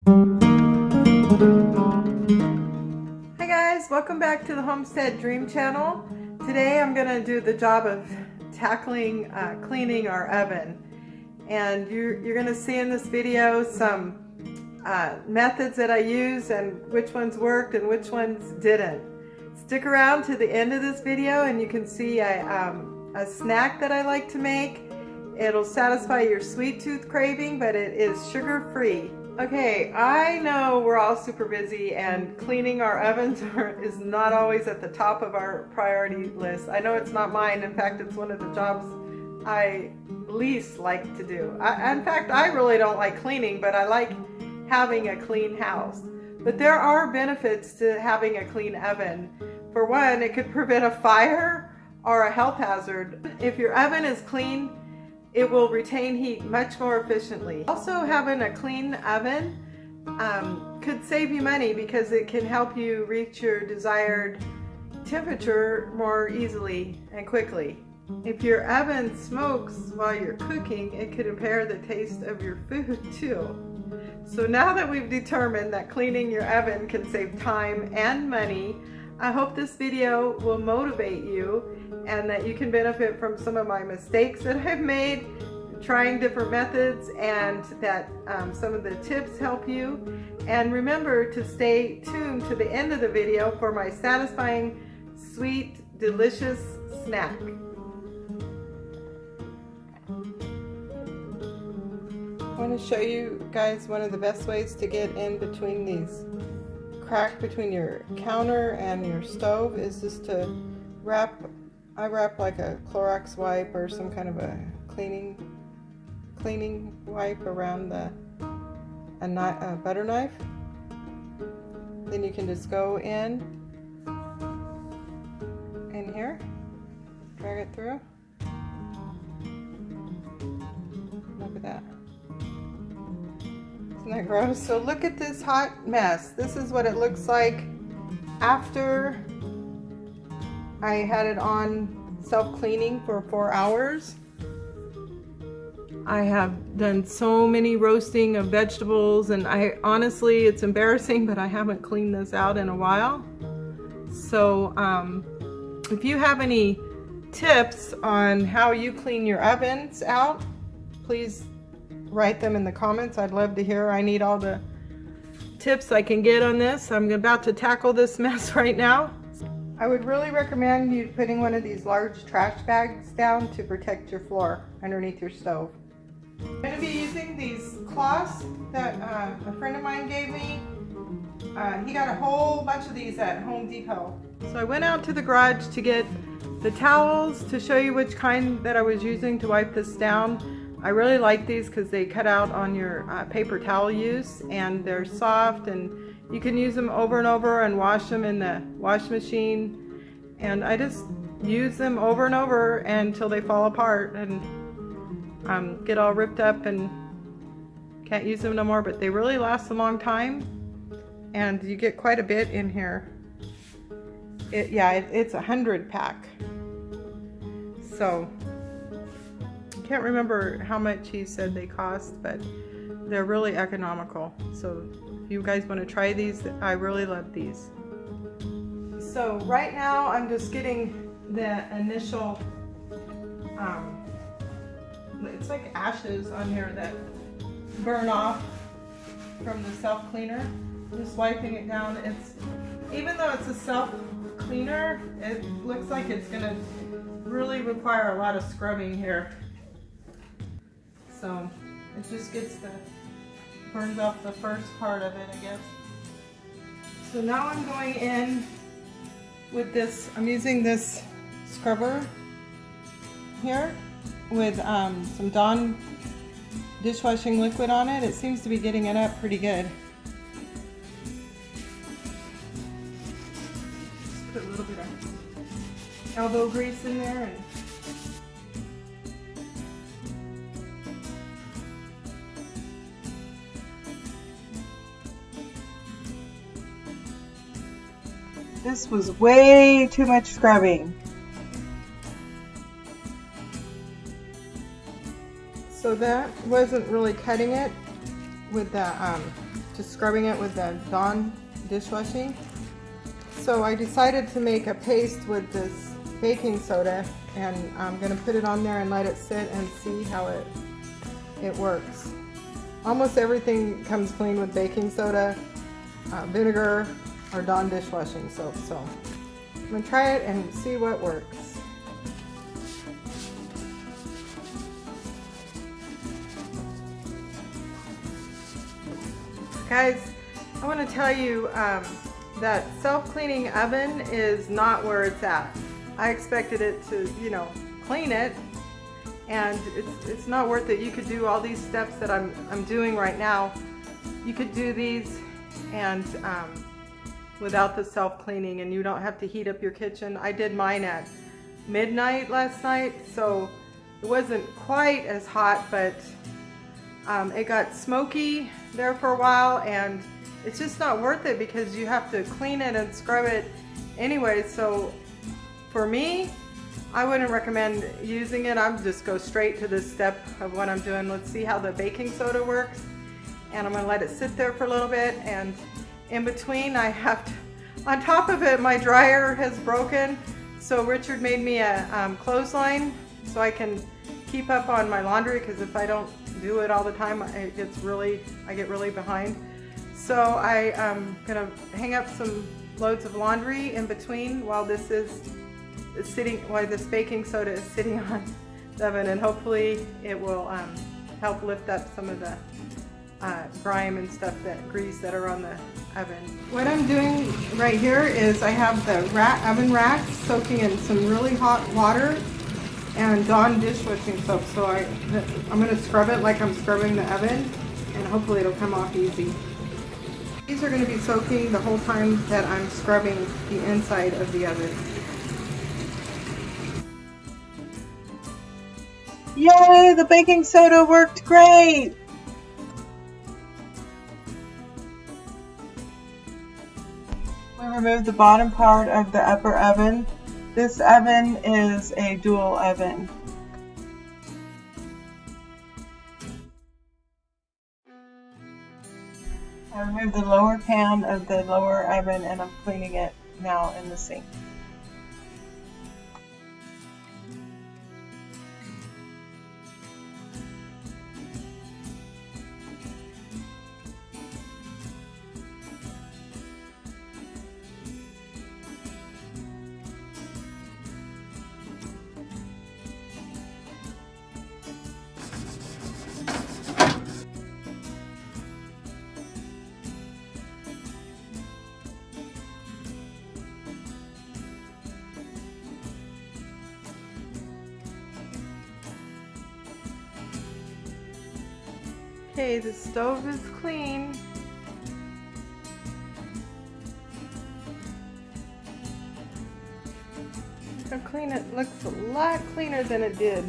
Hi guys, welcome back to the Homestead Dream Channel. Today I'm going to do the job of tackling cleaning our oven. And you're going to see in this video some methods that I use and which ones worked and which ones didn't. Stick around to the end of this video and you can see a snack that I like to make. It'll satisfy your sweet tooth craving, but it is sugar-free. Okay, I know we're all super busy and cleaning our ovens is not always at the top of our priority list. I know it's not mine. In fact, it's one of the jobs I least like to do. In fact, I really don't like cleaning, but I like having a clean house. But there are benefits to having a clean oven. For one, it could prevent a fire or a health hazard. If your oven is clean, it will retain heat much more efficiently. Also, having a clean oven could save you money because it can help you reach your desired temperature more easily and quickly. If your oven smokes while you're cooking, it could impair the taste of your food too. So now that we've determined that cleaning your oven can save time and money, I hope this video will motivate you and that you can benefit from some of my mistakes that I've made trying different methods, and that some of the tips help you. And remember to stay tuned to the end of the video for my satisfying, sweet, delicious snack. I want to show you guys one of the best ways to get in between these crack between your counter and your stove is just to I wrap like a Clorox wipe or some kind of a cleaning wipe around a butter knife. Then you can just go in here, drag it through. Look at that. Isn't that gross? So look at this hot mess. This is what it looks like after I had it on self-cleaning for 4 hours. I have done so many roasting of vegetables, and honestly, it's embarrassing, but I haven't cleaned this out in a while. So if you have any tips on how you clean your ovens out, please write them in the comments. I'd love to hear. I need all the tips I can get on this. I'm about to tackle this mess right now. I would really recommend you putting one of these large trash bags down to protect your floor underneath your stove. I'm going to be using these cloths that a friend of mine gave me. He got a whole bunch of these at Home Depot. So I went out to the garage to get the towels to show you which kind that I was using to wipe this down. I really like these because they cut out on your paper towel use, and they're soft, and you can use them over and over and wash them in the wash machine. And I just use them over and over until they fall apart and get all ripped up and can't use them no more. But they really last a long time, and you get quite a bit in here. It's 100 pack. So I can't remember how much he said they cost, but they're really economical. So if you guys want to try these, I really love these. So right now I'm just getting the initial, it's like ashes on here that burn off from the self-cleaner. Just wiping it down. Even though it's a self-cleaner, it looks like it's going to really require a lot of scrubbing here. So it just burns off the first part of it, I guess. So now I'm going in with this, I'm using this scrubber here with some Dawn dishwashing liquid on it. It seems to be getting it up pretty good. Just put a little bit of elbow grease in there. And this was way too much scrubbing. So that wasn't really cutting it with the just scrubbing it with the Dawn dishwashing. So I decided to make a paste with this baking soda, and I'm going to put it on there and let it sit and see how it works. Almost everything comes clean with baking soda, vinegar, or Dawn dishwashing soap. So I'm going to try it and see what works. Guys, I want to tell you that self-cleaning oven is not where it's at. I expected it to, you know, clean it, and it's not worth it. You could do all these steps that I'm doing right now. You could do these and without the self-cleaning, and you don't have to heat up your kitchen. I did mine at midnight last night, so it wasn't quite as hot, but it got smoky there for a while, and it's just not worth it because you have to clean it and scrub it anyway. So for me, I wouldn't recommend using it. I'm just go straight to this step of what I'm doing. Let's see how the baking soda works, and I'm gonna let it sit there for a little bit. And in between, I have to, on top of it, my dryer has broken, so Richard made me a clothesline so I can keep up on my laundry, because if I don't do it all the time, I get really behind. So I am gonna hang up some loads of laundry in between while this is sitting, while this baking soda is sitting on the oven, and hopefully it will help lift up some of the grime and stuff, that grease that are on the oven. What I'm doing right here is I have the oven racks soaking in some really hot water and Dawn dishwashing soap. So I'm going to scrub it like I'm scrubbing the oven, and hopefully it'll come off easy. These are going to be soaking the whole time that I'm scrubbing the inside of the oven. Yay! The baking soda worked great! We removed the bottom part of the upper oven. This oven is a dual oven. I removed the lower pan of the lower oven, and I'm cleaning it now in the sink. Okay, the stove is clean. How clean it looks, a lot cleaner than it did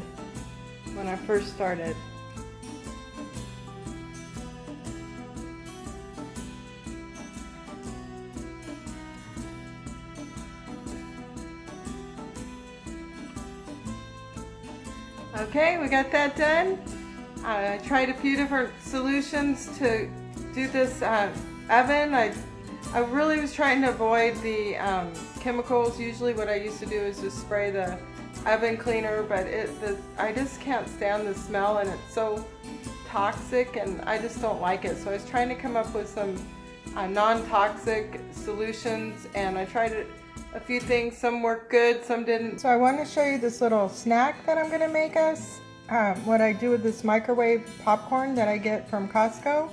when I first started. Okay, we got that done. I tried a few different solutions to do this oven. I really was trying to avoid the chemicals. Usually what I used to do is just spray the oven cleaner, but I just can't stand the smell, and it's so toxic, and I just don't like it. So I was trying to come up with some non-toxic solutions, and I tried a few things. Some worked good, some didn't. So I want to show you this little snack that I'm going to make us. What I do with this microwave popcorn that I get from Costco.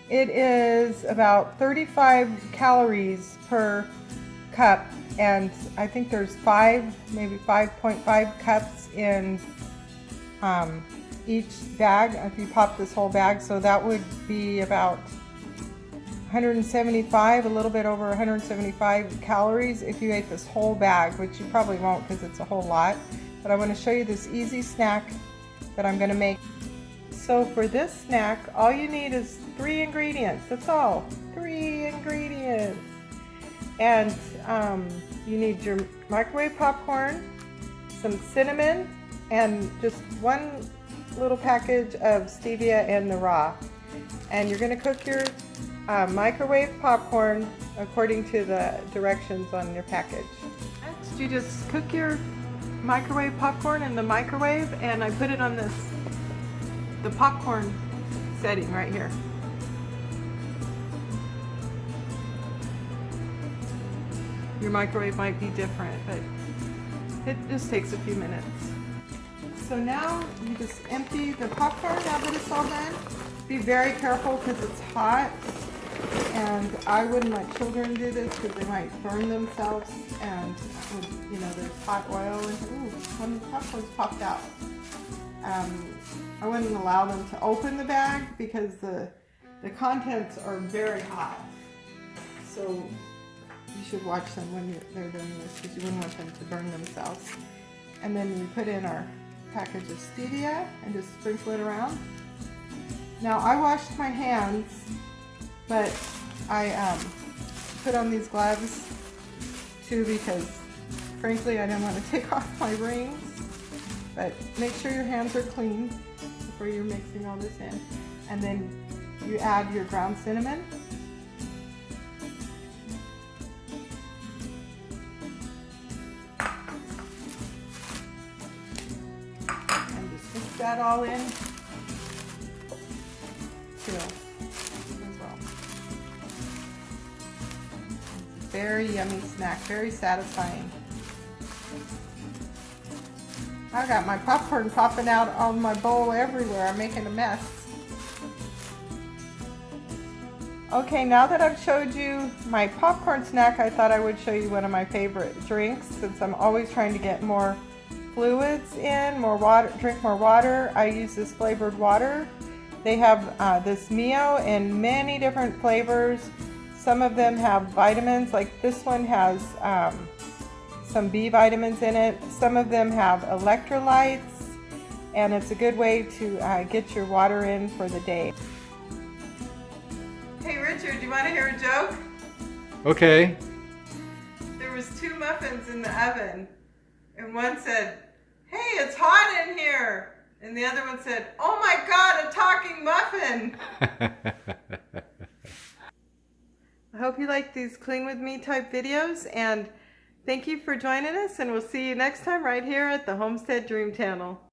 It is about 35 calories per cup, and I think there's maybe 5.5 cups in each bag if you pop this whole bag. So that would be about 175, a little bit over 175 calories if you ate this whole bag, which you probably won't because it's a whole lot. But I want to show you this easy snack that I'm going to make. So for this snack, all you need is 3 ingredients. That's all. 3 ingredients. And you need your microwave popcorn, some cinnamon, and just 1 little package of stevia in the raw. And you're going to cook your microwave popcorn according to the directions on your package. Next, you just cook your microwave popcorn in the microwave, and I put it on the popcorn setting right here. Your microwave might be different, but it just takes a few minutes. So now you just empty the popcorn now that it's all done. Be very careful because it's hot, and I wouldn't let children do this because they might burn themselves, and you know, there's hot oil and when the popcorn's popped out. I wouldn't allow them to open the bag because the contents are very hot. So you should watch them when they're doing this because you wouldn't want them to burn themselves. And then we put in our package of stevia and just sprinkle it around. Now I washed my hands, but I put on these gloves too because frankly I didn't want to take off my rings. But make sure your hands are clean before you're mixing all this in. And then you add your ground cinnamon. And just mix that all in too as well. Very yummy snack, very satisfying. I got my popcorn popping out on my bowl everywhere. I'm making a mess. Okay, now that I've showed you my popcorn snack, I thought I would show you one of my favorite drinks since I'm always trying to get more fluids in, more water, drink more water. I use this flavored water. They have this Mio in many different flavors. Some of them have vitamins, like this one has some B vitamins in it. Some of them have electrolytes, and it's a good way to get your water in for the day. Hey Richard, do you want to hear a joke? Okay. There was 2 muffins in the oven, and one said, "Hey, it's hot in here," and the other one said, "Oh my God, a talking muffin." I hope you like these clean with me type videos, and thank you for joining us, and we'll see you next time right here at the Homestead Dream Channel.